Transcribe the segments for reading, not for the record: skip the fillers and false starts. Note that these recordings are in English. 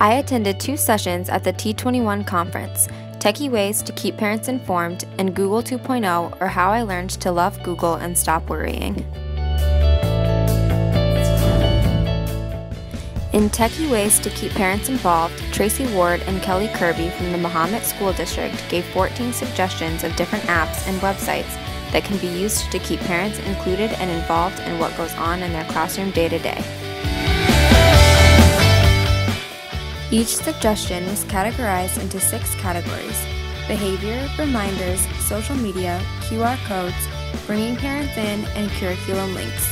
I attended 2 sessions at the T21 Conference, Techie Ways to Keep Parents Informed, and Google 2.0, or How I Learned to Love Google and Stop Worrying. In Techie Ways to Keep Parents Involved, Tracy Ward and Kelly Kirby from the Mahomet School District gave 14 suggestions of different apps and websites that can be used to keep parents included and involved in what goes on in their classroom day to day. Each suggestion was categorized into 6 categories: behavior, reminders, social media, QR codes, bringing parents in, and curriculum links.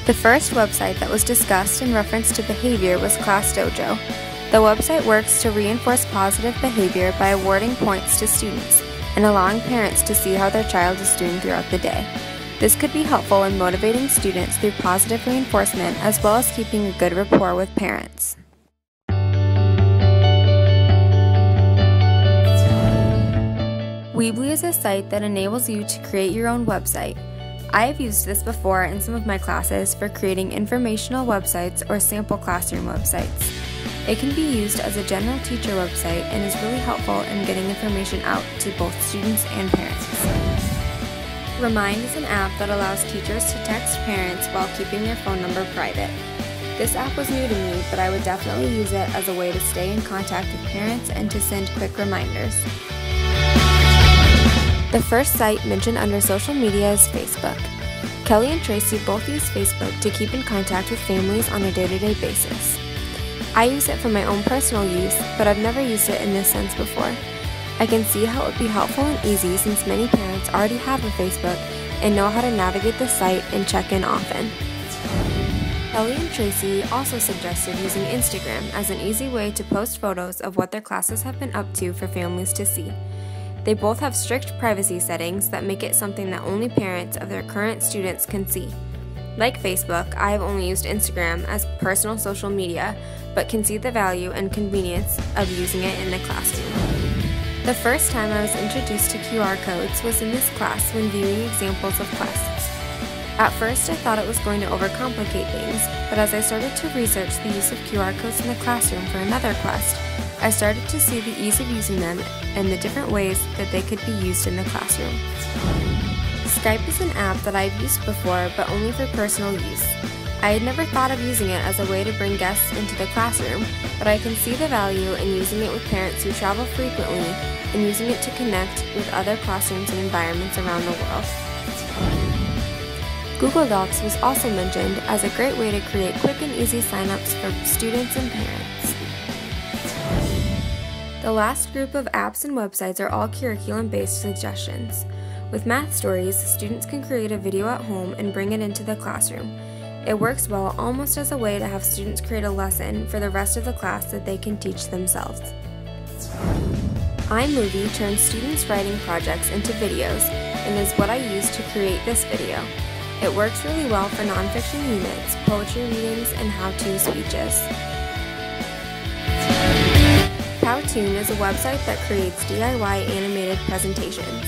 The first website that was discussed in reference to behavior was Class Dojo. The website works to reinforce positive behavior by awarding points to students and allowing parents to see how their child is doing throughout the day. This could be helpful in motivating students through positive reinforcement as well as keeping a good rapport with parents. Weebly is a site that enables you to create your own website. I have used this before in some of my classes for creating informational websites or sample classroom websites. It can be used as a general teacher website and is really helpful in getting information out to both students and parents. Remind is an app that allows teachers to text parents while keeping their phone number private. This app was new to me, but I would definitely use it as a way to stay in contact with parents and to send quick reminders. The first site mentioned under social media is Facebook. Kelly and Tracy both use Facebook to keep in contact with families on a day-to-day basis. I use it for my own personal use, but I've never used it in this sense before. I can see how it would be helpful and easy since many parents already have a Facebook and know how to navigate the site and check in often. Kelly and Tracy also suggested using Instagram as an easy way to post photos of what their classes have been up to for families to see. They both have strict privacy settings that make it something that only parents of their current students can see. Like Facebook, I have only used Instagram as personal social media, but can see the value and convenience of using it in the classroom. The first time I was introduced to QR codes was in this class when viewing examples of quests. At first I thought it was going to overcomplicate things, but as I started to research the use of QR codes in the classroom for another quest, I started to see the ease of using them and the different ways that they could be used in the classroom. Skype is an app that I've used before, but only for personal use. I had never thought of using it as a way to bring guests into the classroom, but I can see the value in using it with parents who travel frequently and using it to connect with other classrooms and environments around the world. Google Docs was also mentioned as a great way to create quick and easy signups for students and parents. The last group of apps and websites are all curriculum-based suggestions. With Math Stories, students can create a video at home and bring it into the classroom. It works well almost as a way to have students create a lesson for the rest of the class that they can teach themselves. iMovie turns students' writing projects into videos and is what I use to create this video. It works really well for nonfiction units, poetry readings, and how-to speeches. Powtoon is a website that creates DIY animated presentations.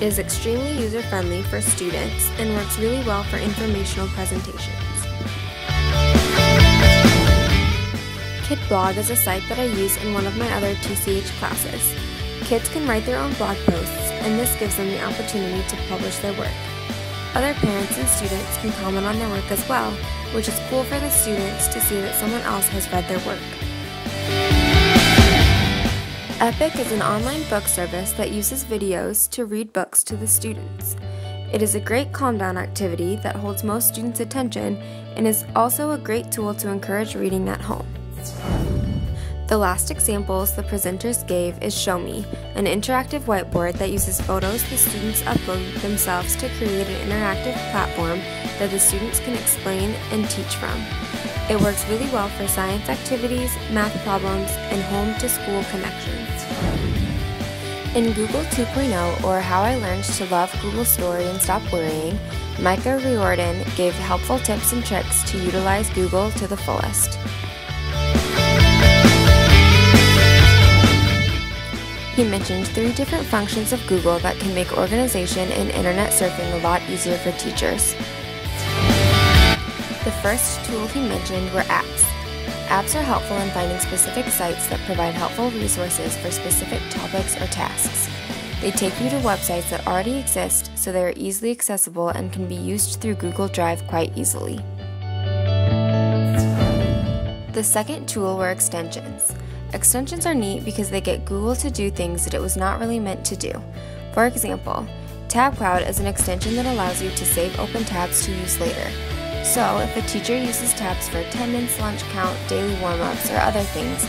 It is extremely user-friendly for students and works really well for informational presentations. KidBlog is a site that I use in one of my other TCH classes. Kids can write their own blog posts, and this gives them the opportunity to publish their work. Other parents and students can comment on their work as well, which is cool for the students to see that someone else has read their work. Epic is an online book service that uses videos to read books to the students. It is a great calm-down activity that holds most students' attention and is also a great tool to encourage reading at home. The last examples the presenters gave is Show Me, an interactive whiteboard that uses photos the students upload themselves to create an interactive platform that the students can explain and teach from. It works really well for science activities, math problems, and home-to-school connections. In Google 2.0, or How I Learned to Love Google Story and Stop Worrying, Micah Riordan gave helpful tips and tricks to utilize Google to the fullest. He mentioned 3 different functions of Google that can make organization and internet surfing a lot easier for teachers. The first tool he mentioned were apps. Apps are helpful in finding specific sites that provide helpful resources for specific topics or tasks. They take you to websites that already exist, so they are easily accessible and can be used through Google Drive quite easily. The second tool were extensions. Extensions are neat because they get Google to do things that it was not really meant to do. For example, TabCloud is an extension that allows you to save open tabs to use later. So, if a teacher uses tabs for attendance, lunch count, daily warm-ups, or other things,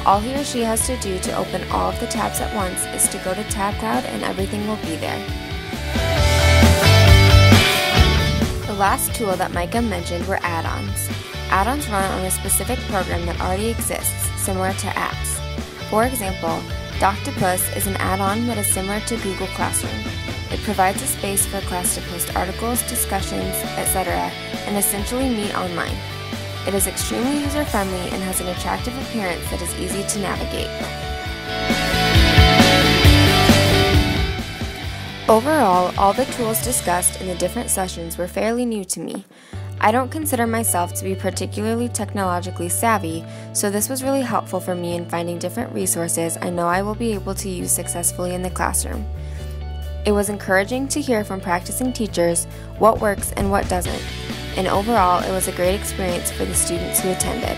all he or she has to do to open all of the tabs at once is to go to TabCloud and everything will be there. The last tool that Micah mentioned were add-ons. Add-ons run on a specific program that already exists, similar to apps. For example, Doctopus is an add-on that is similar to Google Classroom. It provides a space for a class to post articles, discussions, etc., and essentially meet online. It is extremely user-friendly and has an attractive appearance that is easy to navigate. Overall, all the tools discussed in the different sessions were fairly new to me. I don't consider myself to be particularly technologically savvy, so this was really helpful for me in finding different resources I know I will be able to use successfully in the classroom. It was encouraging to hear from practicing teachers what works and what doesn't, and overall it was a great experience for the students who attended.